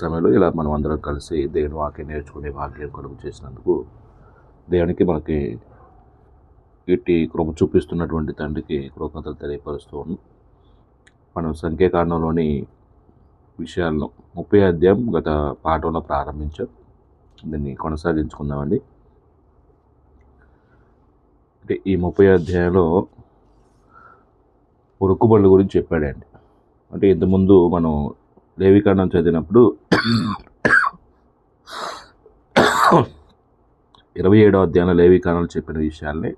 సమయంలో ఇలా మనం అందరం కలిసి దేవుని వాక్యం నేర్చుకునే భాగ్యం కలుగు చేసినందుకు దేవునికి మనకి ఇట్టి కృప చూపిస్తున్నటువంటి తండ్రికి కృతజ్ఞతలు తెలియపరుస్తూ ఉన్నాం. మనం సంఖ్యాకాండంలోని విషయాలను 30 అధ్యాయం గత పాఠంలో ప్రారంభించాం. దీన్ని కొనసాగించుకుందామండి. అంటే ఈ 30 అధ్యాయంలో మొక్కుబడుల గురించి చెప్పాడండి. అంటే ఇంతకుముందు మనం లేవికాండం చదివినప్పుడు 27వ అధ్యాయంలో లేవికాండంలో చెప్పిన విషయాల్ని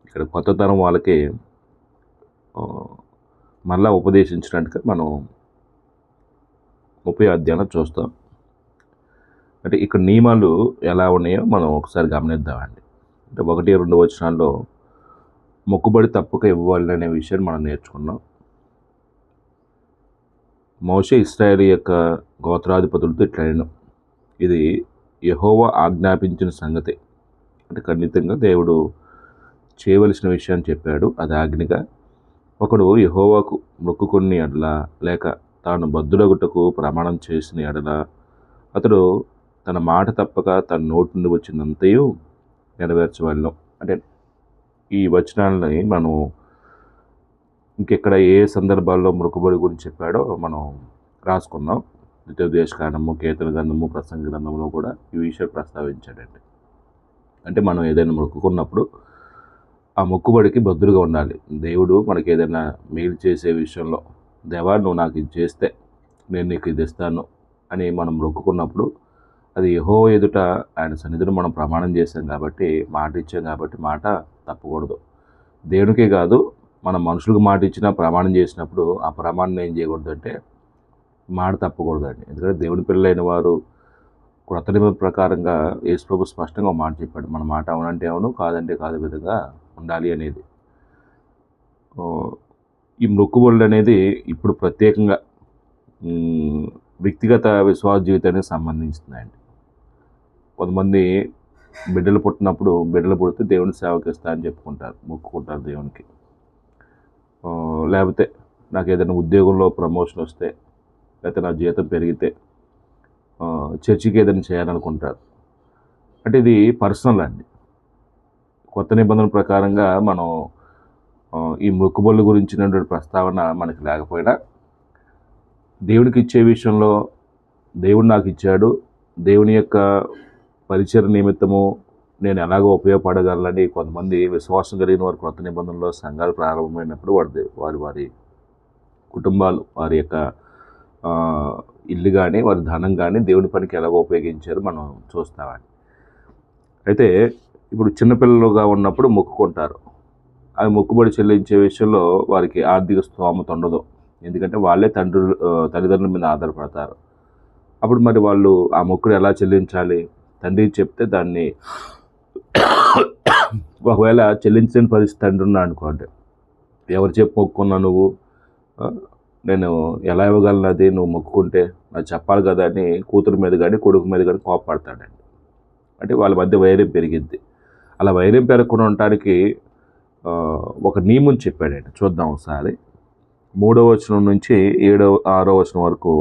ఇక్కడ కొత్త తరం వాళ్ళకి మళ్ళా ఉపదేశించినట్టుగా మనం 30వ అధ్యాయంలో చూస్తాం. అంటే ఇక్కడ నియమాలు ఎలా ఉన్నాయో మనం ఒకసారి గమనిద్దామండి. అంటే 1-2 వచనాల్లో మొక్కుబడి తప్పక ఇవ్వాలి అనే విషయాన్ని మనం నేర్చుకున్నాం. మోషే ఇశ్రాయేలు యొక్క గోత్రాధిపతులతో ఇట్లా, ఇది యెహోవా ఆజ్ఞాపించిన సంగతి. అంటే ఖండితంగా దేవుడు చేయవలసిన విషయాన్ని చెప్పాడు. అది ఆజ్ఞగా. ఒకడు యెహోవాకు మొక్కుకుని ఎడల లేక తాను బద్ధుడగుటకు ప్రమాణం చేసిన ఎడల అతడు తన మాట తప్పక తన నోటి నుండి వచ్చినంతయు నెరవేర్చవలెను. అంటే ఈ వచనాలని మనం ఇంకెక్కడ ఏ సందర్భాల్లో మొక్కుబడి గురించి చెప్పాడో మనం రాసుకున్నాం. ద్వితీయోపదేశకాండము, కీర్తన గ్రంథము, ప్రసంగ గ్రంథంలో కూడా ఈ విషయం ప్రస్తావించాడండి. అంటే మనం ఏదైనా మొక్కుకున్నప్పుడు ఆ మొక్కుబడికి బద్దులుగా ఉండాలి. దేవుడు మనకి ఏదైనా మేలు చేసే విషయంలో, దేవా నువ్వు నాకు ఇది చేస్తే నేను నీకు ఇది ఇస్తాను అని మనం మొక్కుకున్నప్పుడు అది యెహోవా ఎదుట ఆయన సన్నిధిలో మనం ప్రమాణం చేశాం కాబట్టి, మాట ఇచ్చాం కాబట్టి మాట తప్పకూడదు. దేవునికే కాదు, మనం మనుషులకు మాట ఇచ్చినా ప్రమాణం చేసినప్పుడు ఆ ప్రమాణం ఏం చేయకూడదు అంటే మాట తప్పకూడదండి. ఎందుకంటే దేవుని పిల్లలైన వారు క్రొత్త నిబంధన ప్రకారంగా యేసుప్రభు స్పష్టంగా మాట చెప్పాడు. మన మాట అవునంటే అవును, కాదంటే కాదు విధంగా ఉండాలి అనేది. ఈ మొక్కుబడులు అనేది ఇప్పుడు ప్రత్యేకంగా వ్యక్తిగత విశ్వాస జీవితానికి సంబంధించిందండి. కొంతమంది బిడ్డలు పుట్టినప్పుడు బిడ్డలు పుడితే దేవుని సేవకి ఇస్తా అని చెప్పుకుంటారు, మొక్కుకుంటారు దేవునికి. లేకపోతే నాకు ఏదైనా ఉద్యోగంలో ప్రమోషన్ వస్తే, లేకపోతే నా జీతం పెరిగితే చర్చికి ఏదైనా చేయాలనుకుంటారు. అంటే ఇది పర్సనల్ అండి. కొత్త నిబంధన ప్రకారంగా మనం ఈ మొక్కుబడుల గురించినటువంటి ప్రస్తావన మనకి లేకపోయినా దేవునికి ఇచ్చే విషయంలో దేవుడు నాకు ఇచ్చాడు, దేవుని యొక్క పరిచర్య నిమిత్తము నేను ఎలాగో ఉపయోగపడగలనని కొంతమంది విశ్వాసం కలిగిన వారు కొత్త నిబంధనలో సంఘాలు ప్రారంభమైనప్పుడు వారి కుటుంబాలు, వారి యొక్క ఇల్లు కానీ వారి ధనం కానీ దేవుని పనికి ఎలాగో ఉపయోగించారు మనం చూస్తామండి. అయితే ఇప్పుడు చిన్నపిల్లలుగా ఉన్నప్పుడు మొక్కుకుంటారు. అవి మొక్కుబడి చెల్లించే విషయంలో వారికి ఆర్థిక స్తోమత ఉండదు. ఎందుకంటే వాళ్ళే తల్లిదండ్రుల మీద ఆధారపడతారు. అప్పుడు మరి వాళ్ళు ఆ మొక్కుడు ఎలా చెల్లించాలి? తండ్రి చెప్తే దాన్ని ఒకవేళ చెల్లించిన పరిస్థితి తండ్రి ఉన్నా అనుకోండి, ఎవరు చెప్పి మొక్కుకున్నా నువ్వు, నేను ఎలా ఇవ్వగలను, అది నువ్వు మొక్కుకుంటే నాకు చెప్పాలి కదా అని కూతురు మీద కానీ కొడుకు మీద కానీ కోపపడతాడండి. అంటే వాళ్ళ మధ్య వైర్యం పెరిగిద్ది. అలా వైర్యం పెరగకుండా ఉండటానికి ఒక నియమం చెప్పాడండి. చూద్దాం ఒకసారి. 3వ వచనం నుంచి 6వ వచనం వరకు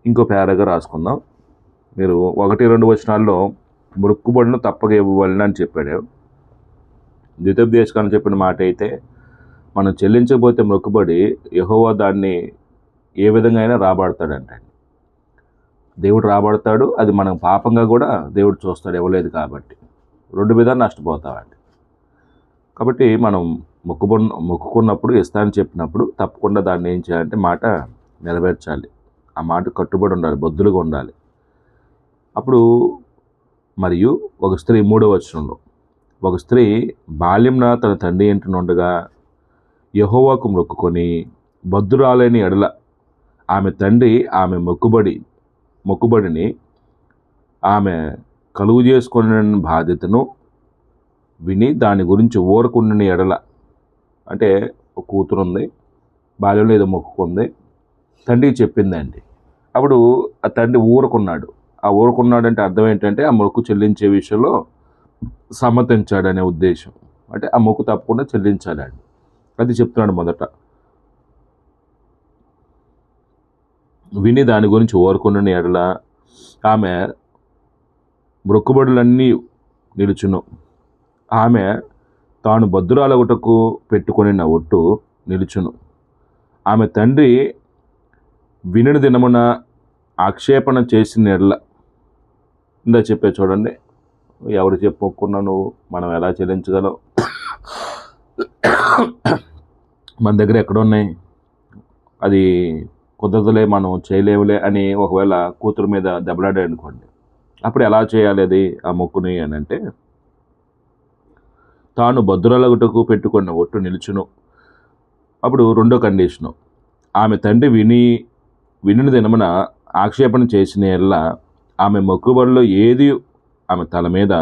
ఇంకో పేరాగా రాసుకుందాం. మీరు 1-2 వచనాల్లో మొక్కుబడులను తప్పక ఇవ్వవలెను అని చెప్పాడు. ద్వితీయోపదేశకాండం చెప్పిన మాట అయితే, మనం చెల్లించకపోతే మొక్కుబడి యెహోవా దాన్ని ఏ విధంగా అయినా రాబడతాడంటే, దేవుడు రాబడతాడు. అది మనం పాపంగా కూడా దేవుడు చూస్తాడు, ఇవ్వలేదు కాబట్టి. 2 విధాలు నష్టపోతామండి. కాబట్టి మనం మొక్కుకున్నప్పుడు ఇస్తానని చెప్పినప్పుడు తప్పకుండా దాన్ని ఏం చేయాలంటే మాట నెరవేర్చాలి. ఆ మాట కట్టుబడి ఉండాలి, బొద్దులుగా ఉండాలి. అప్పుడు మరియు ఒక స్త్రీ 3వ వచనంలో, ఒక స్త్రీ బాల్యంన తన తండ్రి ఇంటి నుండగా యెహోవాకు మొక్కుకొని బద్ధురాలైన ఎడల ఆమె తండ్రి ఆమె మొక్కుబడిని ఆమె కలుగు చేసుకునే బాధ్యతను విని దాని గురించి ఊరకుండిన ఎడల, అంటే ఒక కూతురు ఉంది, బాల్యంలో ఏదో మొక్కుకుంది, తండ్రికి చెప్పిందండి. అప్పుడు ఆ తండ్రి ఊరుకున్నాడు. ఆ ఊరుకున్నాడంటే అర్థం ఏంటంటే ఆ మొక్కు చెల్లించే విషయంలో సమ్మతించాడనే ఉద్దేశం. అంటే ఆ మొక్కు తప్పకుండా చెల్లించాలండి. అది చెప్తున్నాడు మొదట. విని దాని గురించి ఓరుకున్న ఎడల ఆమె మొక్కుబడులన్నీ నిలుచును. ఆమె తాను బద్దురాలగుటకు పెట్టుకొనిన ఒట్టు నిలుచును. ఆమె తండ్రి వినిన దినమున ఆక్షేపణ చేసిన ఎడల, ఇందా చెప్పే చూడండి, ఎవరు చెప్పుకున్నా నువ్వు మనం ఎలా చెల్లించగలం, మన దగ్గర ఎక్కడున్నాయి, అది కుదరదులే, మనం చేయలేవులే అని ఒకవేళ కూతురు మీద దెబ్బలాడాడు అనుకోండి, అప్పుడు ఎలా చేయాలి అది ఆ మొక్కుని అని అంటే, తాను బద్దురాలగుటకు పెట్టుకున్న ఒట్టు నిలుచును. అప్పుడు రెండో కండిషను, ఆమె తండ్రి వినిన దినమున ఆక్షేపణ చేసిన ఎడల ఆమె మొక్కుబడిలో ఏది ఆమె తల మీద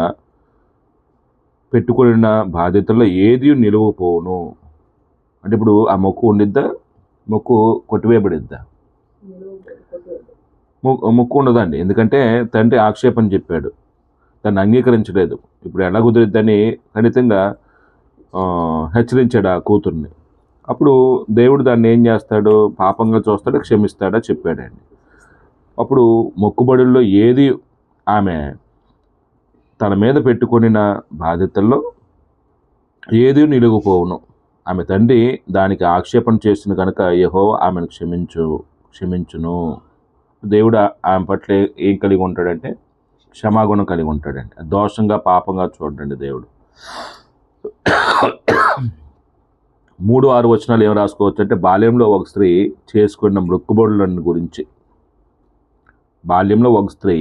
పెట్టుకున్న బాధ్యతల్లో ఏది నిలువపోవును. అంటే ఇప్పుడు ఆ మొక్కు ఉండిద్దా, మొక్కు కొట్టివేయబడిద్దా? మొక్కు ఉండదండి. ఎందుకంటే తండ్రి ఆక్షేపణ చెప్పాడు, దాన్ని అంగీకరించలేదు. ఇప్పుడు ఎలా కుదిరిద్దని ఖచ్చితంగా హెచ్చరించాడు ఆ కూతుర్ని. అప్పుడు దేవుడు దాన్ని ఏం చేస్తాడు, పాపంగా చూస్తాడా, క్షమిస్తాడా చెప్పాడండి. అప్పుడు మొక్కుబడుల్లో ఏది ఆమె తన మీద పెట్టుకొనిన బాధ్యతల్లో ఏది నిలుగుపోవును. ఆమె తండ్రి దానికి ఆక్షేపణ చేసిన కనుక యెహోవా ఆమెను క్షమించును. దేవుడు ఆమె పట్ల ఏం కలిగి ఉంటాడంటే క్షమాగుణం కలిగి ఉంటాడండి. దోషంగా పాపంగా చూడండి దేవుడు. 3-6 వచనాలు ఏం రాసుకోవచ్చు అంటే, బాల్యంలో ఒక స్త్రీ చేసుకున్న మొక్కుబడులను గురించి, బాల్యంలో ఒక స్త్రీ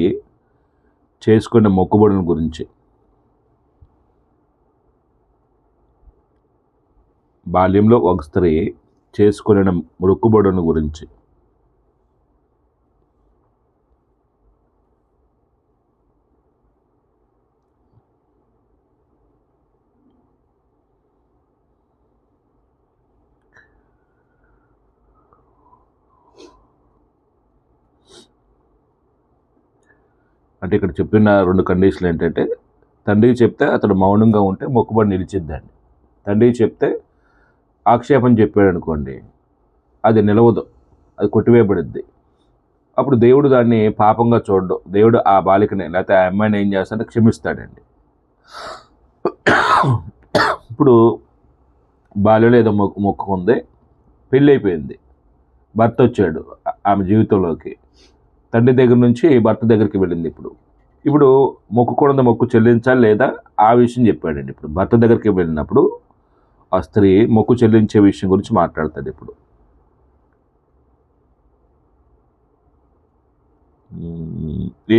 చేసుకున్న మొక్కుబడుల గురించి, బాల్యంలో ఒక స్త్రీ చేసుకున్న మొక్కుబడుల గురించి. అంటే ఇక్కడ చెప్పిన 2 కండిషన్లు ఏంటంటే, తండ్రికి చెప్తే అతడు మౌనంగా ఉంటే మొక్కుబడి నిలిచిద్దండి. తండ్రికి చెప్తే ఆక్షేపణ చెప్పాడు అనుకోండి, అది నిలవదు, అది కొట్టివేయబడిద్ది. అప్పుడు దేవుడు దాన్ని పాపంగా చూడడు. దేవుడు ఆ బాలికని లేకపోతే ఆ అమ్మాయిని ఏం చేస్తాడంటే క్షమిస్తాడండి. ఇప్పుడు బాల్యంలో ఏదో మొక్కుకుంది, పెళ్ళి అయిపోయింది, భర్త వచ్చాడు ఆమె జీవితంలోకి, తండ్రి దగ్గర నుంచి భర్త దగ్గరికి వెళ్ళింది. ఇప్పుడు మొక్కుకూడదు, మొక్కు చెల్లించాలి లేదా ఆ విషయం చెప్పాడండి. ఇప్పుడు భర్త దగ్గరికి వెళ్ళినప్పుడు ఆ స్త్రీ మొక్కు చెల్లించే విషయం గురించి మాట్లాడతాడు. ఇప్పుడు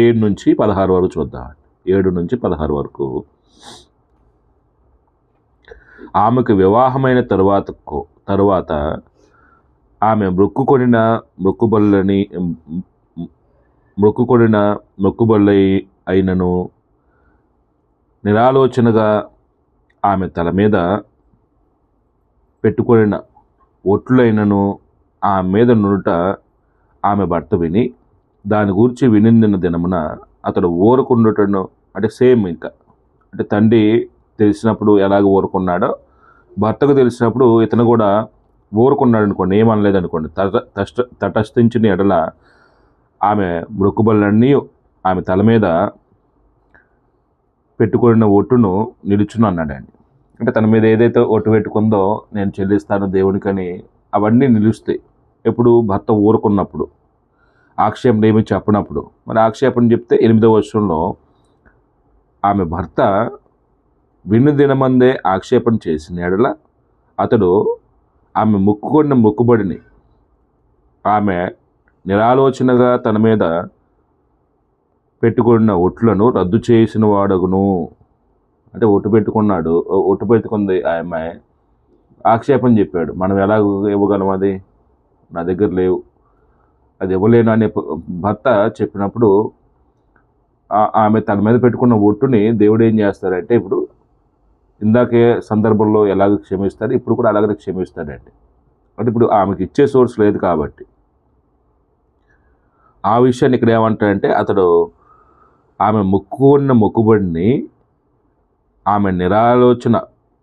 7 నుంచి 16 వరకు చూద్దాం. 7 నుంచి 16 వరకు. ఆమెకు వివాహమైన తరువాత ఆమె మొక్కుకొనిన మొక్కుబళ్ళై అయినను నిరాలోచనగా ఆమె తల మీద పెట్టుకొనిన ఒట్లైనను ఆమె మీద నునుట ఆమె భర్త విని దాని గురించి వినిందిన దినమున అతడు ఊరకుండుటను, అంటే సేమ్ ఇంకా, అంటే తండ్రి తెలిసినప్పుడు ఎలాగ ఊరుకున్నాడో భర్తకు తెలిసినప్పుడు ఇతను కూడా ఊరుకున్నాడు అనుకోండి, ఏమనలేదు అనుకోండి, తటస్థించిన ఎడల ఆమె మొక్కుబళ్ళన్నీ ఆమె తల మీద పెట్టుకున్న ఒట్టును నిలుచును అన్నాడండి. అంటే తన మీద ఏదైతే ఒట్టు పెట్టుకుందో నేను చెల్లిస్తాను దేవునికని, అవన్నీ నిలుస్తాయి. ఎప్పుడు భర్త ఊరుకున్నప్పుడు, ఆక్షేపణ ఏమి చెప్పనప్పుడు. మరి ఆక్షేపణ చెప్తే 8వ వచనంలో ఆమె భర్త విన్న దినమందే ఆక్షేపణ చేసిన ఎడల అతడు ఆమె మొక్కుకున్న మొక్కుబడిని ఆమె నిరాలోచనగా తన మీద పెట్టుకున్న ఒట్లను రద్దు చేసిన వాడగును. అంటే ఒట్టు పెట్టుకుంది ఆ అమ్మాయి, ఆక్షేపణ చెప్పాడు, మనం ఎలా ఇవ్వగలం, అది నా దగ్గర లేవు, అది ఇవ్వలేను అనే భర్త చెప్పినప్పుడు ఆమె తన మీద పెట్టుకున్న ఒట్టుని దేవుడు ఏం చేస్తారంటే, ఇప్పుడు ఇందాకే సందర్భంలో ఎలాగ క్షమిస్తాడు, ఇప్పుడు కూడా అలాగనే క్షమిస్తాడండి. అంటే ఇప్పుడు ఆమెకి ఇచ్చే సోర్స్ లేదు కాబట్టి ఆ విషయాన్ని ఇక్కడ ఏమంటాడంటే, అతడు ఆమె మొక్కుకున్న మొక్కుబడిని ఆమె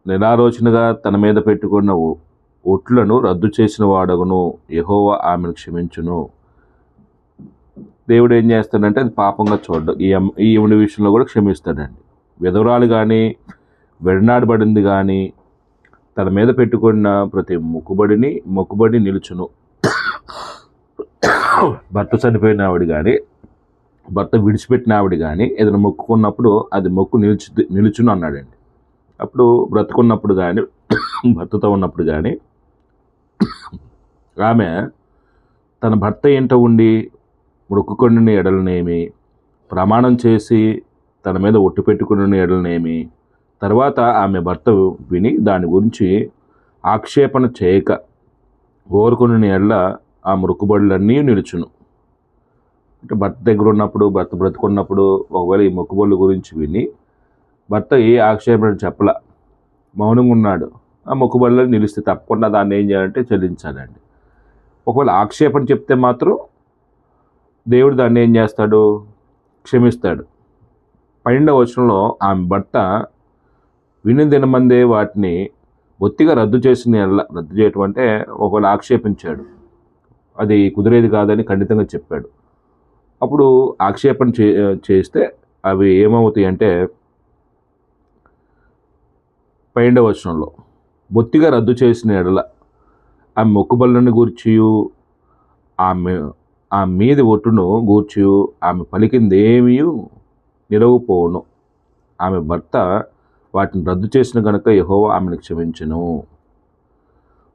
నిరాలోచనగా తన మీద పెట్టుకున్న ఒట్లను రద్దు చేసిన వాడగును, యెహోవా ఆమెను క్షమించును. దేవుడు ఏం చేస్తాడంటే అది పాపంగా చూడడం. ఈవిడ విషయంలో కూడా క్షమిస్తాడండి. విధవరాలు కానీ, వెడనాడబడింది కానీ, తన మీద పెట్టుకున్న ప్రతి మొక్కుబడి నిలుచును. భర్త చనిపోయిన ఆవిడ కానీ, భర్త విడిచిపెట్టిన ఆవిడ కానీ ఏదైనా మొక్కుకున్నప్పుడు అది మొక్కు నిలుచును అన్నాడండి. అప్పుడు బ్రతుకున్నప్పుడు కానీ, భర్తతో ఉన్నప్పుడు కానీ ఆమె తన భర్త ఇంట ఉండి మొక్కుకొనిన ఎడలనేమి, ప్రమాణం చేసి తన మీద ఒట్టు పెట్టుకుని ఎడలనేమి, తర్వాత ఆమె భర్త విని దాని గురించి ఆక్షేపణ చేయక ఓరుకుని ఎడల ఆ మొక్కుబడులన్నీ నిలుచును. అంటే భర్త దగ్గర ఉన్నప్పుడు, భర్త బ్రతుకున్నప్పుడు ఒకవేళ ఈ మొక్కుబడుల గురించి విని భర్త ఏ ఆక్షేపణ చెప్పల, మౌనంగా ఉన్నాడు, ఆ మొక్కుబడులు నిలిస్తే తప్పకుండా దాన్ని ఏం చేయాలంటే చెల్లించాలండి. ఒకవేళ ఆక్షేపణ చెప్తే మాత్రం దేవుడు దాన్ని ఏం చేస్తాడు? క్షమిస్తాడు. 12వ వచనంలో ఆమె భర్త విని దినమందే వాటిని బొత్తిగా రద్దు చేయటం అంటే ఒకవేళ ఆక్షేపించాడు, అది కుదిరేది కాదని ఖండితంగా చెప్పాడు. అప్పుడు ఆక్షేపణ చేస్తే అవి ఏమవుతాయి అంటే 12వ వచనంలో బొత్తిగా రద్దు చేసిన ఎడల ఆమె మొక్కుబడులను గూర్చియు ఆ మీది ఒట్టును గూర్చియు ఆమె పలికిందేమీ నిలవపోవును. ఆమె భర్త వాటిని రద్దు చేసిన కనుక యెహోవా ఆమెను క్షమించెను.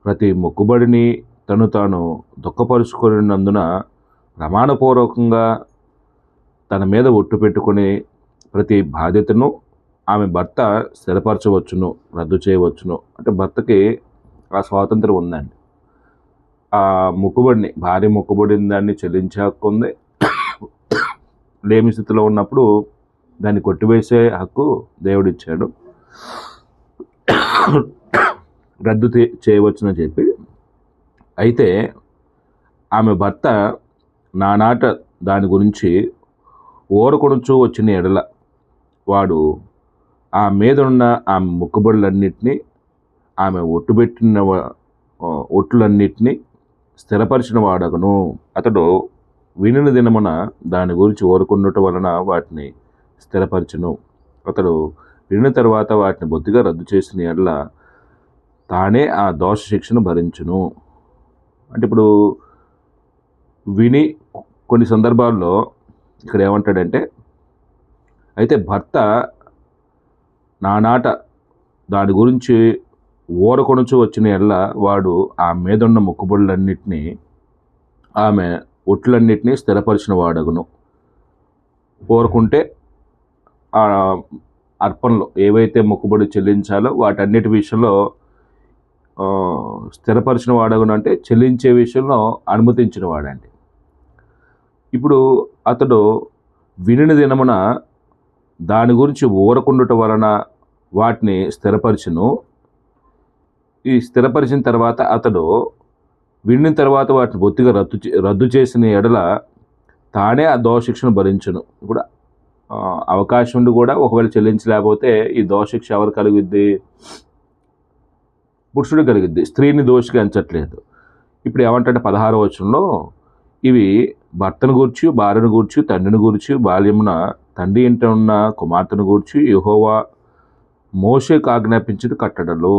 ప్రతి మొక్కుబడిని తాను దుఃఖపరుచుకున్నందున ప్రమాణపూర్వకంగా తన మీద ఒట్టు పెట్టుకుని ప్రతి బాధ్యతను ఆమె భర్త స్థిరపరచవచ్చును, రద్దు చేయవచ్చును. అంటే భర్తకి ఆ స్వాతంత్రం ఉందండి. ఆ మొక్కుబడిని, భార్య మొక్కుబడిని దాన్ని చెల్లించే హక్కు ఉంది. లేమి స్థితిలో ఉన్నప్పుడు దాన్ని కొట్టివేసే హక్కు దేవుడిచ్చాడు. రద్దు చేయవచ్చునని చెప్పి, అయితే ఆమె భర్త నానాట దాని గురించి ఓరకొనుచూ వచ్చిన ఎడల వాడు ఆ మీద ఉన్న ఆమె మొక్కుబడులన్నిటినీ, ఆమె ఒట్టులన్నిటినీ స్థిరపరిచిన వాడగను. అతడు వినిన దినమున దాని గురించి ఓరుకున్నట వలన వాటిని స్థిరపరచును. అతడు వినిన తర్వాత వాటిని బొత్తిగా రద్దు చేసిన ఎడల తానే ఆ దోష శిక్షను భరించును. అంటే ఇప్పుడు విని కొన్ని సందర్భాల్లో ఇక్కడ ఏమంటాడంటే, అయితే భర్త నానాట దాని గురించి ఓరకొనుచు వచ్చిన ఎడల వాడు ఆ మీద ఉన్న మొక్కుబడులన్నిటినీ, ఆమె ఒట్లన్నిటినీ స్థిరపరిచిన వాడగును. కోరుకుంటే ఆ అర్పణలో ఏవైతే మొక్కుబడి చెల్లించాలో వాటన్నిటి విషయంలో స్థిరపరిచిన వాడగును, అంటే చెల్లించే విషయంలో అనుమతించిన వాడండి. ఇప్పుడు అతడు వినిన దినమున దాని గురించి ఊరకుండుట వలన వాటిని స్థిరపరిచును. ఈ స్థిరపరిచిన తర్వాత అతడు వినిన తర్వాత వాటిని బొత్తిగా రద్దు చేసిన ఎడల తానే ఆ దోషశిక్షను భరించును. ఇప్పుడు అవకాశం ఉండి కూడా ఒకవేళ చెల్లించలేకపోతే ఈ దోషశిక్ష ఎవరు కలిగిద్ది? పురుషుడు కలిగిద్ది. స్త్రీని దోషిగా ఎంచట్లేదు. ఇప్పుడు ఏమంటే 16వ వచనంలో ఇవి భర్తను గూర్చి, భార్యను గూర్చి, తండ్రిని గూర్చి, బాల్యమున తండ్రి ఇంట ఉన్న కుమార్తెను గూర్చి యెహోవా మోషేకు ఆజ్ఞాపించిన కట్టడలు.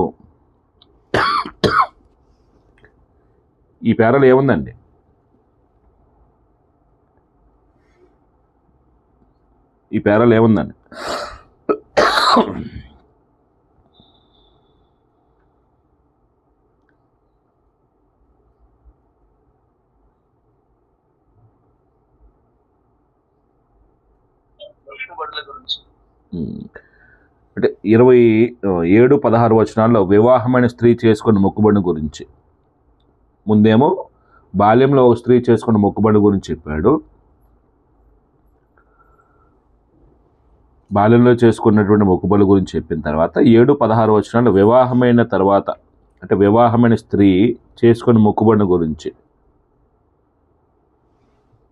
ఈ పేరాలు ఏముందండి? ఈ పేరాలు ఏముందండి? అంటే 27-16 వచనాల్లో వివాహమైన స్త్రీ చేసుకున్న మొక్కుబడిని గురించి, ముందేమో బాల్యంలో ఒక స్త్రీ చేసుకున్న మొక్కుబడి గురించి చెప్పాడు. బాల్యంలో చేసుకున్నటువంటి మొక్కుబడి గురించి చెప్పిన తర్వాత 7-16 వచనాల్లో వివాహమైన తర్వాత, అంటే వివాహమైన స్త్రీ చేసుకున్న మొక్కుబడిని గురించి,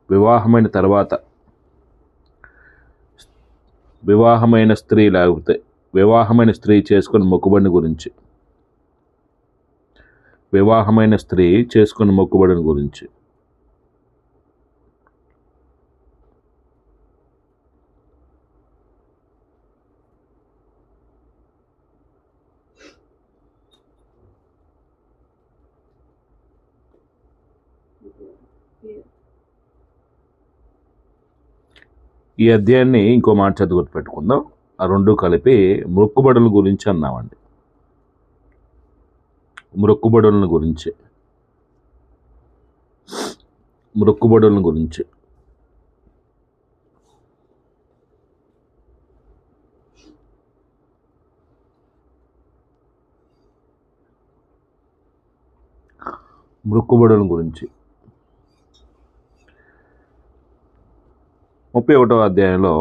వివాహమైన తర్వాత వివాహమైన స్త్రీ లేకపోతే వివాహమైన స్త్రీ చేసుకున్న మొక్కుబడిని గురించి, వివాహమైన స్త్రీ చేసుకున్న మొక్కుబడిని గురించి ఈ అధ్యాయాన్ని ఇంకో మాట చదువు గుర్తుపెట్టుకుందాం. ఆ రెండు కలిపి మొక్కుబడుల గురించి అన్నామండి. మొక్కుబడుల గురించి మొక్కుబడుల గురించి మొక్కుబడుల గురించి 31వ అధ్యాయంలో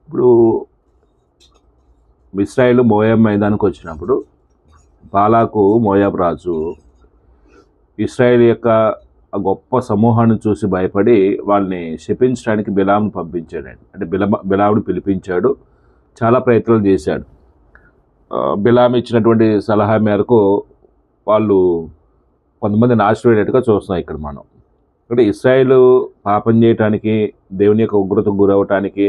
ఇప్పుడు ఇశ్రాయేలు మోయాబు మైదానికి వచ్చినప్పుడు బాలాకు మోయాబు రాజు ఇశ్రాయేల్ యొక్క ఆ గొప్ప సమూహాన్ని చూసి భయపడి వాళ్ళని శపించడానికి బిలామును పంపించాడండి. అంటే బిలామును పిలిపించాడు, చాలా ప్రయత్నాలు చేశాడు. బిలాము ఇచ్చినటువంటి సలహా మేరకు వాళ్ళు కొంతమంది నాశనమైనట్టుగా చూస్తున్నాం ఇక్కడ మనం. అంటే ఇశ్రాయేలు పాపం చేయటానికి, దేవుని యొక్క ఉగ్రతకు గురవటానికి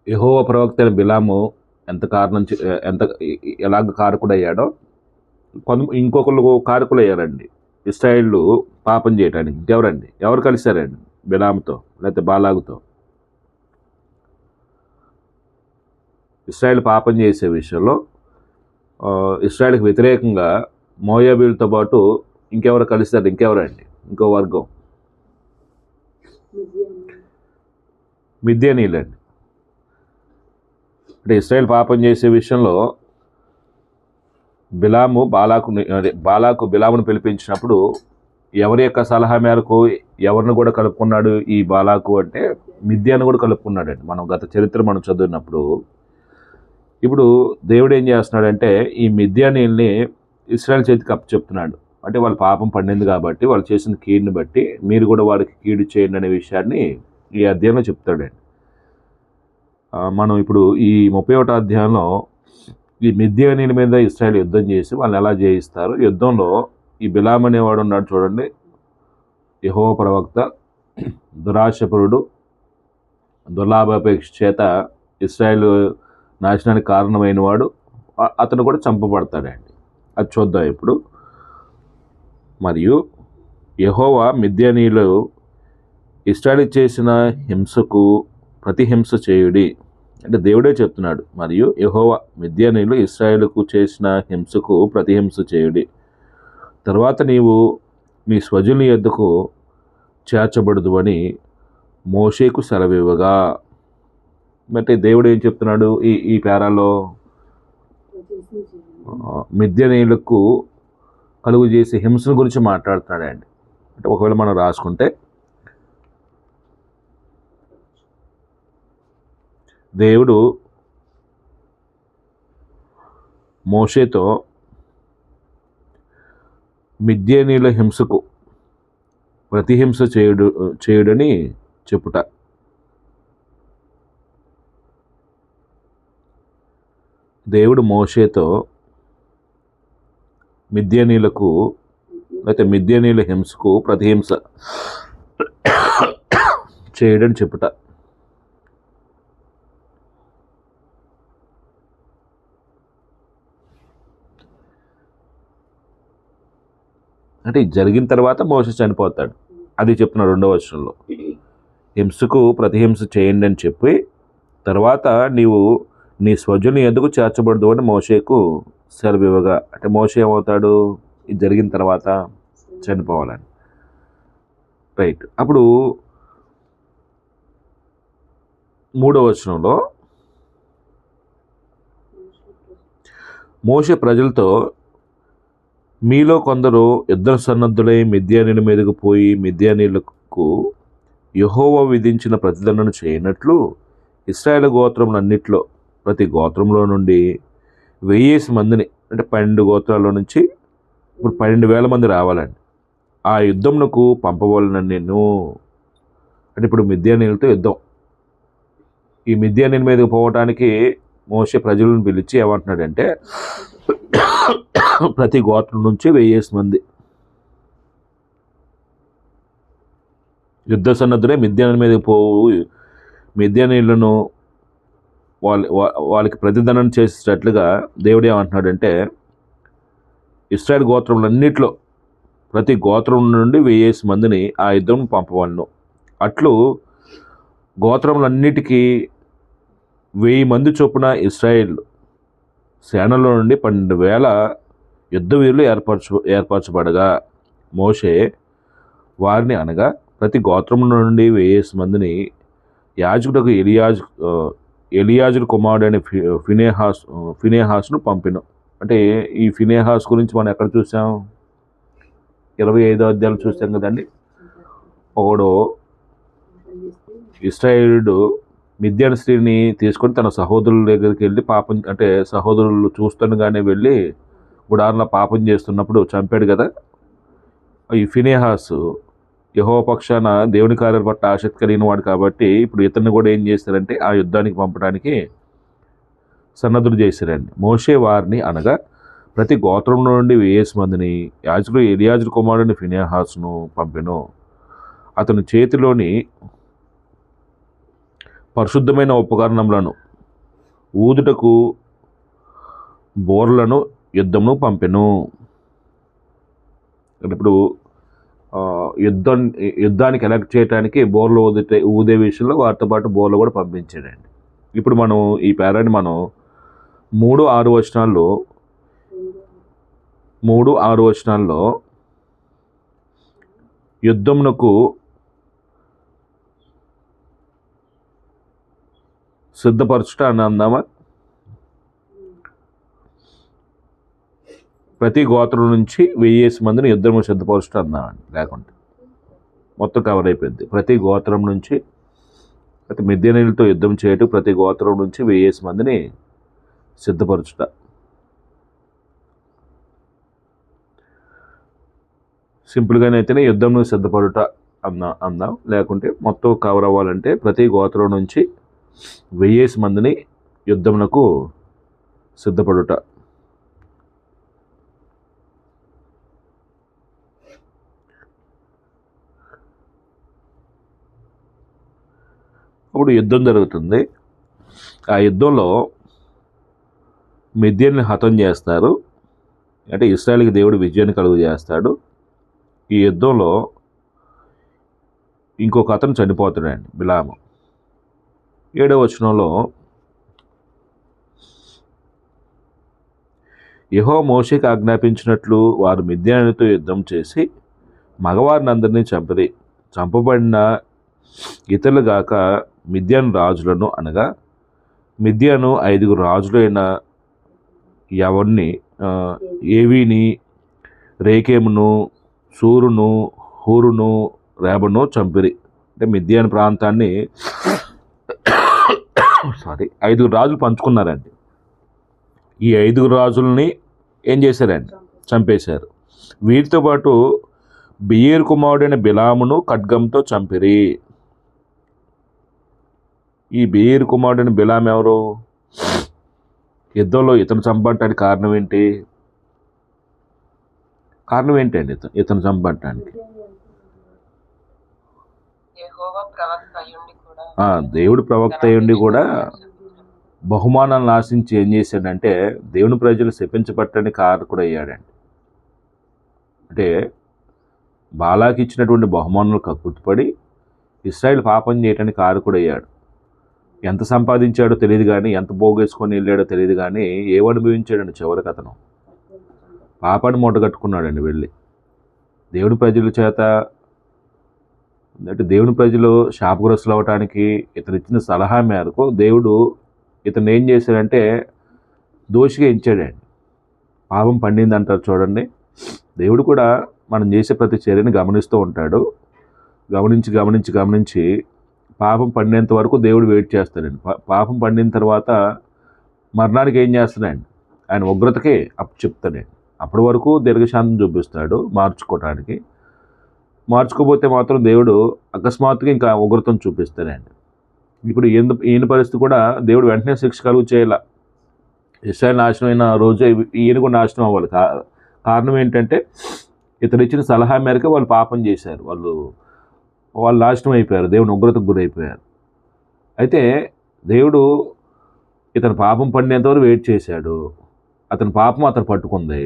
యెహోవా ప్రవక్త అయిన బిలాము ఎలాగ కారకుడయ్యాడో ఇంకొకరు కారకులు అయ్యారండి ఇశ్రాయేలు పాపం చేయటానికి. ఎవరు కలిశారండి బిలాముతో లేకపోతే బాలాగుతో? ఇశ్రాయేల్ పాపం చేసే విషయంలో ఇశ్రాయేల్కి వ్యతిరేకంగా మోయాబీలతో పాటు ఇంకెవరు కలిశారు? ఇంకో వర్గం మిద్యానీయులండి. అంటే ఇశ్రాయేల్ పాపం చేసే విషయంలో బాలాకు బిలామును పిలిపించినప్పుడు ఎవరి యొక్క సలహా మేరకు ఎవరిని కూడా కలుపుకున్నాడు ఈ బాలాకు అంటే మిద్యాను కూడా కలుపుకున్నాడండి. మనం గత చరిత్ర మనం చదివినప్పుడు ఇప్పుడు దేవుడు ఏం చేస్తున్నాడంటే ఈ మిద్యానీయుల్ని ఇశ్రాయేల్ చేతికి అప్పచెప్తున్నాడు. అంటే వాళ్ళ పాపం పండింది కాబట్టి వాళ్ళు చేసిన కీడుని బట్టి మీరు కూడా వారికి కీడు చేయండి అనే విషయాన్ని ఈ అధ్యాయంలో చెప్తాడండి. మనం ఇప్పుడు ఈ 31వ అధ్యాయంలో ఈ మిద్యానీయుల మీద ఇశ్రాయేల్ యుద్ధం చేసి వాళ్ళని ఎలా జయిస్తారు, యుద్ధంలో ఈ బిలాము అనేవాడు ఉన్నాడు చూడండి, యెహోవా ప్రవక్త, దురాశపరుడు, దుర్లాభాపేక్ష చేత ఇశ్రాయేల్ నాశనానికి కారణమైన వాడు, అతను కూడా చంపబడతాడండి. అది చూద్దాం ఇప్పుడు. మరియు యెహోవా మిద్యానీయులు ఇశ్రాయేలు చేసిన హింసకు ప్రతిహింస చేయుడి అంటే దేవుడే చెప్తున్నాడు. మరియు యెహోవా మిద్యానీయులు ఇశ్రాయేలుకు చేసిన హింసకు ప్రతిహింస చేయుడి. తర్వాత నీవు నీ స్వజనుని యొద్దకు చేర్చబడదు అని మోషేకు సెలవివ్వగా. అంటే దేవుడు ఏం చెప్తున్నాడు ఈ పేరాలో? మిద్యానీయులకు కలుగు చేసే హింసల గురించి మాట్లాడుతున్నాడండి. అంటే ఒకవేళ మనం రాసుకుంటే దేవుడు మోషేతో మిద్యానీయుల హింసకు ప్రతిహింస చేయుడని చెప్పుట. దేవుడు మోషేతో మిద్యానీయులకు లేకపోతే మిద్యానీయుల హింసకు ప్రతిహింస చేయడని చెప్పుట. అంటే జరిగిన తర్వాత మోషే చనిపోతాడు. అది చెప్తున్నాడు 2వ వచనంలో. హింసకు ప్రతిహింస చేయండి అని చెప్పి తర్వాత నీవు నీ స్వజనుని ఎందుకు చేర్చబడదు అని మోషేకు సెలవివ్వగా. అంటే మోషే ఏమవుతాడు? ఇది జరిగిన తర్వాత చనిపోవాలని. రైట్. అప్పుడు 3వ వచనంలో మోషే ప్రజలతో మీలో కొందరు యుద్ధ సన్నద్ధులై మిద్యానీయుల మీదకు పోయి మిద్యానీయులకు యెహోవా విధించిన ప్రతిదండన చేయనట్లు ఇశ్రాయేలు గోత్రములన్నిట్లో ప్రతి గోత్రంలో నుండి 1000 మందిని అంటే 12 గోత్రాల్లో నుంచి ఇప్పుడు 12,000 మంది రావాలండి. ఆ యుద్ధమునకు పంపవాలని నేను. అంటే ఇప్పుడు మిద్యానీయులతో యుద్ధం. ఈ మిద్యానీయుల మీదకి పోవటానికి మోషే ప్రజలను పిలిచి ఏమంటున్నాడంటే ప్రతి గోత్రం నుంచి 1000 మంది యుద్ధ సన్నద్ధులే మిద్యానీయుల మీదకి పోవు, మిద్యానీయులను వాళ్ళకి ప్రతిదండన చేసేటట్లుగా దేవుడు ఏమంటున్నాడంటే ఇశ్రాయేల్ గోత్రములన్నిట్లో ప్రతి గోత్రం నుండి 1000 మందిని ఆ యుద్ధం పంపవలను. అట్లు గోత్రములన్నిటికీ 1000 మంది చొప్పున ఇశ్రాయేల్ సేనలో నుండి 12,000 యుద్ధ వీరులు ఏర్పరచబడగా మోషే వారిని అనగా ప్రతి గోత్రం నుండి 1000 మందిని యాజకుడకు ఎలియాజరు కుమారుడైన ఫినేహాసును పంపిను. అంటే ఈ ఫినేహాస్ గురించి మనం ఎక్కడ చూసాం? 25వ అధ్యాయం చూసాం కదండి. ఒకడు ఇశ్రాయేలుడు మిద్యాను స్త్రీని తీసుకొని తన సహోదరుల దగ్గరికి వెళ్ళి పాపం, అంటే సహోదరులు చూస్తుండగానే వెళ్ళి గుడారంలో పాపం చేస్తున్నప్పుడు చంపాడు కదా. ఈ ఫినేహాసు యెహోవా పక్షాన దేవుని కార్యాల పట్ల ఆసక్తి కలిగిన వాడు కాబట్టి ఇప్పుడు ఇతన్ని కూడా ఏం చేశారంటే ఆ యుద్ధానికి పంపడానికి సన్నద్ధులు చేశారండి. మోషే వారిని అనగా ప్రతి గోత్రం నుండి 1000 మందిని యాజకుడు ఎలియాజరు కుమారుడిని ఫినేహాసును పంపెను. అతని చేతిలోని పరిశుద్ధమైన ఉపకరణములను ఊదుటకు బోర్లను యుద్ధమును పంపెను. ఇప్పుడు యుద్ధానికి ఎలక్ట్ చేయడానికి బోర్లు ఊదే విషయంలో వారితో పాటు బోర్లు కూడా పంపించాడండి. ఇప్పుడు మనం ఈ పేరాన్ని మనం 3-6 వచనాల్లో యుద్ధమునకు సిద్ధపరచుట అని అందామా? ప్రతి గోత్రం నుంచి 1000 మందిని యుద్ధము సిద్ధపరచుట అందామండి. లేకుంటే మొత్తం కవర్ అయిపోయింది. ప్రతి గోత్రం నుంచి ప్రతి మిద్యానీయులతో యుద్ధం చేయటం, ప్రతి గోత్రం నుంచి 1000 మందిని సిద్ధపరచుట. సింపుల్గానైతేనే యుద్ధంను సిద్ధపడుట అందాం. లేకుంటే మొత్తం కవర్ అవ్వాలంటే ప్రతి గోత్రం నుంచి 1000 మందిని యుద్ధమునకు సిద్ధపడుట. అప్పుడు యుద్ధం జరుగుతుంది. ఆ యుద్ధంలో మిద్యాన్ని హతం చేస్తారు. అంటే ఇశ్రాయేలుకి దేవుడు విజయాన్ని కలుగు చేస్తాడు. ఈ యుద్ధంలో ఇంకొక అతను చనిపోతాడండి, బిలాము. 7వ వచనంలో యెహోవా మోషేకి ఆజ్ఞాపించినట్లు వారు మిద్యానులతో యుద్ధం చేసి మగవారిని అందరినీ చంపిరి. చంపబడిన ఇతరులు గాక మిద్యాను రాజులను అనగా మిద్యాను 5 రాజులైన ఎవరిని ఏవీని, రేకేమును, సూరును, హూరును, రేబను చంపిరి. అంటే మిద్యాను ప్రాంతాన్ని 5 రాజులు పంచుకున్నారండి. ఈ 5 రాజుల్ని ఏం చేశారండి? చంపేశారు. వీరితో పాటు బెయేరు కుమారుడైన బిలామును ఖడ్గంతో చంపిరి. ఈ బెయేరు కుమారుడైన బిలాం ఎవరు? యుద్ధంలో ఇతను చంపడానికి కారణం ఏంటి? కారణం ఏంటండి ఇతను చంపడానికి? దేవుడు ప్రవక్త అయ్యుండి కూడా బహుమానాలను ఆశించి ఏం చేశాడంటే దేవుని ప్రజలు శపించబట్టడానికి కారకుడు అయ్యాడండి. అంటే బాలాకి ఇచ్చినటువంటి బహుమానాలు కక్కుర్తిపడి ఇశ్రాయేల్ పాపం చేయడానికి కారకుడు అయ్యాడు. ఎంత సంపాదించాడో తెలియదు కానీ, ఎంత పోగేసుకొని వెళ్ళాడో తెలియదు కానీ, ఏమనుభవించాడండి చివరికి? అతను పాపాన్ని మూటగట్టుకున్నాడండి వెళ్ళి. దేవుని ప్రజల చేత, అంటే దేవుని ప్రజలు శాపగ్రస్తులు అవ్వటానికి ఇతను ఇచ్చిన సలహా మేరకు దేవుడు ఇతను ఏం చేశాడంటే దోషిగా ఎంచాడండి. పాపం పండింది అంటారు చూడండి. దేవుడు కూడా మనం చేసే ప్రతి చర్యని గమనిస్తూ ఉంటాడు. గమనించి పాపం పండేంత వరకు దేవుడు వెయిట్ చేస్తాడండి. పాపం పండిన తర్వాత మరణానికి ఏం చేస్తాడండి? ఆయన ఉగ్రతకే అప్పు చెప్తాడండి. అప్పటి వరకు దీర్ఘశాంతం చూపిస్తాడు మార్చుకోవటానికి. మార్చుకోపోతే మాత్రం దేవుడు అకస్మాత్తుగా ఇంకా ఉగ్రతను చూపిస్తాడండి. ఇప్పుడు ఈయన పరిస్థితి కూడా దేవుడు వెంటనే శిక్ష కలుగు చేయాల. ఇశ్రాయేలు నాశనం అయిన రోజే ఈయన కూడా నాశనం అవ్వాలి. కారణం ఏంటంటే ఇతను ఇచ్చిన సలహా మేరకు వాళ్ళు పాపం చేశారు. వాళ్ళు నాశనం అయిపోయారు, దేవుని ఉగ్రతకు గురైపోయారు. అయితే దేవుడు ఇతను పాపం పండేంతవరకు వెయిట్ చేశాడు. అతని పాపం అతను పట్టుకుంది.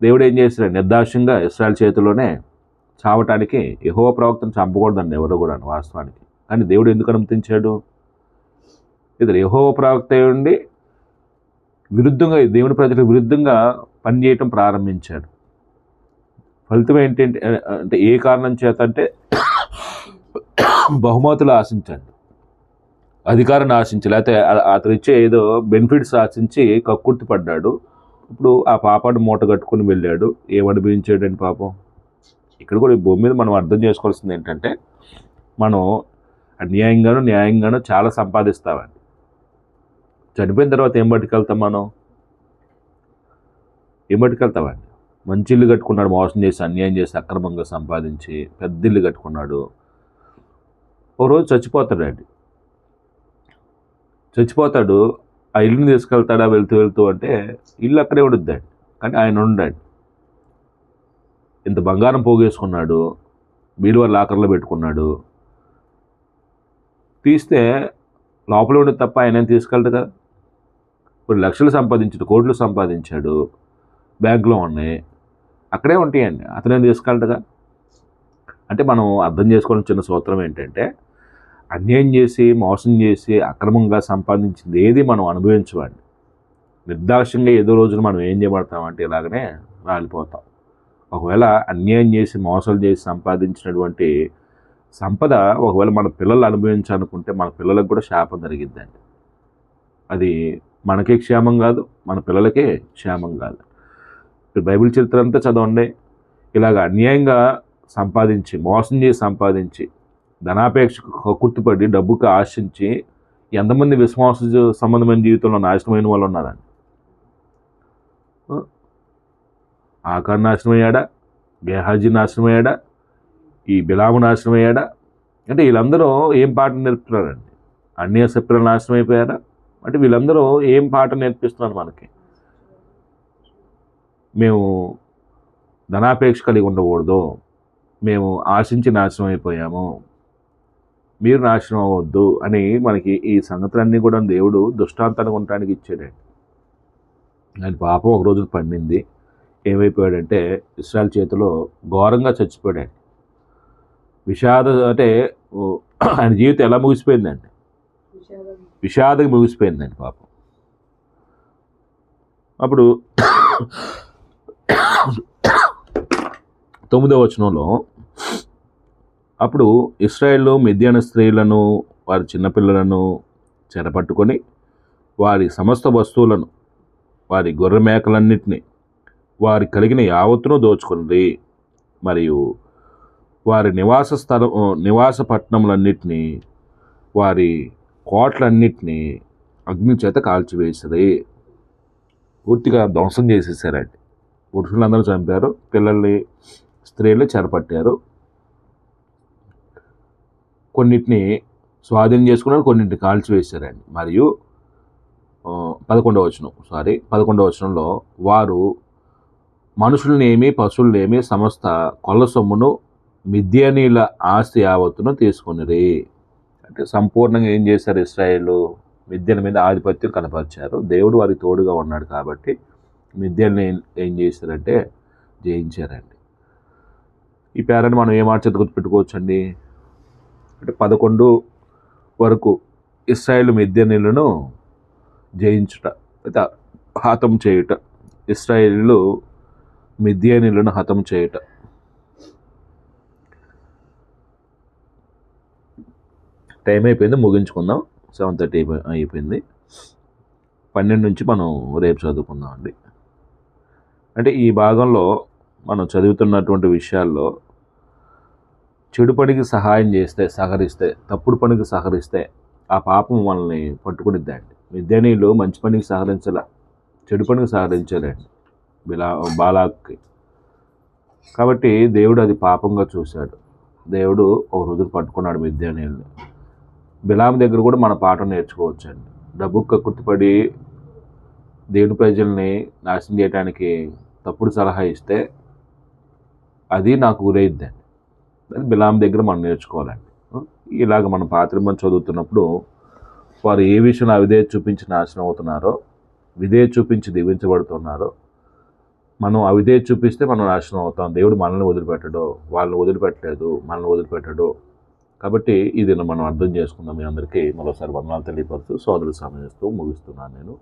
దేవుడు ఏం చేశాడు? నిర్దాక్ష్యంగా ఇశ్రాయేలు చేతిలోనే చావటానికి యెహోవా ప్రవక్తను చంపకూడదండి ఎవరు కూడా వాస్తవానికి. కానీ దేవుడు ఎందుకు అనుమతించాడు? ఇతడు యెహోవా ప్రవక్త ఉండి విరుద్ధంగా, దేవుని ప్రజలకు విరుద్ధంగా పనిచేయటం ప్రారంభించాడు. ఫలితం ఏంటంటే అంటే ఏ కారణం చేత అంటే బహుమతులు ఆశించండి, అధికారాన్ని ఆశించి, లేకపోతే అతను ఇచ్చే ఏదో బెనిఫిట్స్ ఆశించి కక్కుర్తి పడ్డాడు. ఇప్పుడు ఆ పాపాన్ని మూట కట్టుకుని వెళ్ళాడు. ఏమనిపించాడండి పాపం? ఇక్కడ కూడా ఈ భూమి మీద మనం అర్థం చేసుకోవాల్సింది ఏంటంటే, మనం న్యాయంగాను చాలా సంపాదిస్తామండి. చనిపోయిన తర్వాత ఏం పట్టుకెళ్తాం? మనం ఏం పట్టుకెళ్తామండి? మంచి ఇల్లు కట్టుకున్నాడు, మోసం చేసి, అన్యాయం చేసి, అక్రమంగా సంపాదించి పెద్ద ఇల్లు కట్టుకున్నాడు. ఓ రోజు చచ్చిపోతాడు. ఆ ఇల్లుని తీసుకెళ్తాడా వెళ్తూ అంటే ఇల్లు అక్కడే ఉండుద్దండి, కానీ ఆయన ఉండండి. ఇంత బంగారం పోగేసుకున్నాడు, బీరువా లాకర్లో పెట్టుకున్నాడు. తీస్తే లోపల ఉండేది తప్ప ఆయన ఏం తీసుకెళ్ళడు కదా. కొన్ని లక్షలు సంపాదించాడు, కోట్లు సంపాదించాడు, బ్యాంకులో ఉన్నాయి, అక్కడే ఉంటాయండి. అతనేం తీసుకెళ్ళడుగా. అంటే మనం అర్థం చేసుకోవాల్సిన చిన్న సూత్రం ఏంటంటే, అన్యాయం చేసి, మోసం చేసి, అక్రమంగా సంపాదించింది ఏది మనం అనుభవించమండి. నిర్దాక్ష్యంగా ఏదో రోజున మనం ఏం చేయబడతామంటే ఇలాగనే రాలిపోతాం. ఒకవేళ అన్యాయం చేసి, మోసాలు చేసి సంపాదించినటువంటి సంపద ఒకవేళ మన పిల్లలు అనుభవించాలనుకుంటే మన పిల్లలకు కూడా శాపం జరిగిద్దండి. అది మనకే క్షేమం కాదు, మన పిల్లలకే క్షేమం కాదు. బైబిల్ చరిత్ర అంతా చదవండి. ఇలాగ అన్యాయంగా సంపాదించి, మోసం చేసి సంపాదించి, ధనాపేక్షకు కక్కుర్తిపడి, డబ్బుకు ఆశించి ఎంతమంది విశ్వాస సంబంధమైన జీవితంలో నాశనమైన వాళ్ళు ఉన్నారండి. ఆకార్ నాశనమయ్యాడా? గేహాజీ నాశనమయ్యాడా? ఈ బిలాము నాశనమయ్యాడా? అంటే వీళ్ళందరూ ఏం పాట నేర్పుతున్నారండి? అన్య సభ్యులు నాశనం అయిపోయారా? అంటే వీళ్ళందరూ ఏం పాట నేర్పిస్తున్నారు మనకి? మేము ధనాపేక్ష కలిగి ఉండకూడదు, మేము ఆశించి నాశనం అయిపోయాము, మీరు నాశనం అవ్వద్దు అని మనకి ఈ సంగతులన్నీ కూడా దేవుడు దృష్టాంతానికి ఉండటానికి ఇచ్చాడండి. ఆయన పాపం ఒక రోజు పండింది. ఏమైపోయాడంటే ఇశ్రాయేలు చేతిలో ఘోరంగా చచ్చిపోయాడు. అంటే ఆయన జీవితం ఎలా ముగిసిపోయిందండి? విషాదంగా ముగిసిపోయిందండి పాపం. అప్పుడు 9వ వచనంలో, అప్పుడు ఇశ్రాయేలు మిద్యాను స్త్రీలను, వారి చిన్నపిల్లలను చెరపట్టుకొని వారి సమస్త వస్తువులను, వారి గొర్రె మేకలన్నింటినీ, వారి కలిగిన యావత్తును దోచుకుంది. మరియు వారి నివాస పట్టణములన్నింటినీ, వారి కోట్లన్నింటినీ అగ్ని చేత కాల్చివేసిరి. పూర్తిగా ధ్వంసం చేసేసారండి. పురుషులందరూ చంపారు, పిల్లల్ని, స్త్రీలు చెరపట్టారు. కొన్నిటిని స్వాధీనం చేసుకున్నారు, కొన్నింటిని కాల్చివేశారండి. మరియు 11వ వచనంలో, వారు మనుషులనేమి పశువులనేమి సమస్త కొల్ల సొమ్మును మిద్యానీల ఆస్తి యావత్తును తీసుకునిరి. అంటే సంపూర్ణంగా ఏం చేశారు? ఇశ్రాయేలు మిద్యాల మీద ఆధిపత్యం కనపరిచారు. దేవుడు వారికి తోడుగా ఉన్నాడు కాబట్టి మిద్యాన్ని ఏం చేశారంటే జయించారండి. ఈ పేరాన్ని మనం ఏం చేత గుర్తుపెట్టుకోవచ్చండి అంటే 11 వరకు ఇశ్రాయేలు మిద్యానీలను జయించుట, లేదా హతం చేయుట. ఇశ్రాయేలు మిద్యానీలను హతం చేయుట. టైం అయిపోయింది, ముగించుకుందాం. 7:30 అయిపోయింది. 12 నుంచి మనం రేపు చదువుకుందాం అండి. అంటే ఈ భాగంలో మనం చదువుతున్నటువంటి విషయాల్లో చెడు పనికి సహాయం చేస్తే, సహకరిస్తే, తప్పుడు పనికి సహకరిస్తే ఆ పాపం మనల్ని పట్టుకునిద్దండి. మిద్యానీయులు మంచి పనికి సహకరించాల, చెడు పనికి సహకరించాలండి బాలాక్కి. కాబట్టి దేవుడు అది పాపంగా చూశాడు. దేవుడు ఒక రోజు పట్టుకున్నాడు మిద్యానీయుల్ని. బిలాము దగ్గర కూడా మన పాఠం నేర్చుకోవచ్చండి. డబ్బుకు కక్కుర్తిపడి దేవుని ప్రజల్ని నాశనం చేయడానికి తప్పుడు సలహా ఇస్తే అది నాకు గురైద్దండి. అది బిలాము దగ్గర మనం నేర్చుకోవాలండి. ఇలాగ మన పాత్రమని చదువుతున్నప్పుడు వారు ఏ విషయంలో అవిధేయత చూపించి నాశనం అవుతున్నారో, విధేయత చూపించి దీవించబడుతున్నారో, మనం అవిధేయత చూపిస్తే మనం నాశనం అవుతాం. దేవుడు మనల్ని వదిలిపెట్టడు, వాళ్ళని వదిలిపెట్టలేదు, మనల్ని వదిలిపెట్టడు. కాబట్టి ఇది మనం అర్థం చేసుకుందాం. మీ అందరికీ మరోసారి వందనాలు తెలియపరుస్తూ సోదరులు సమయిస్తూ ముగిస్తున్నాను నేను.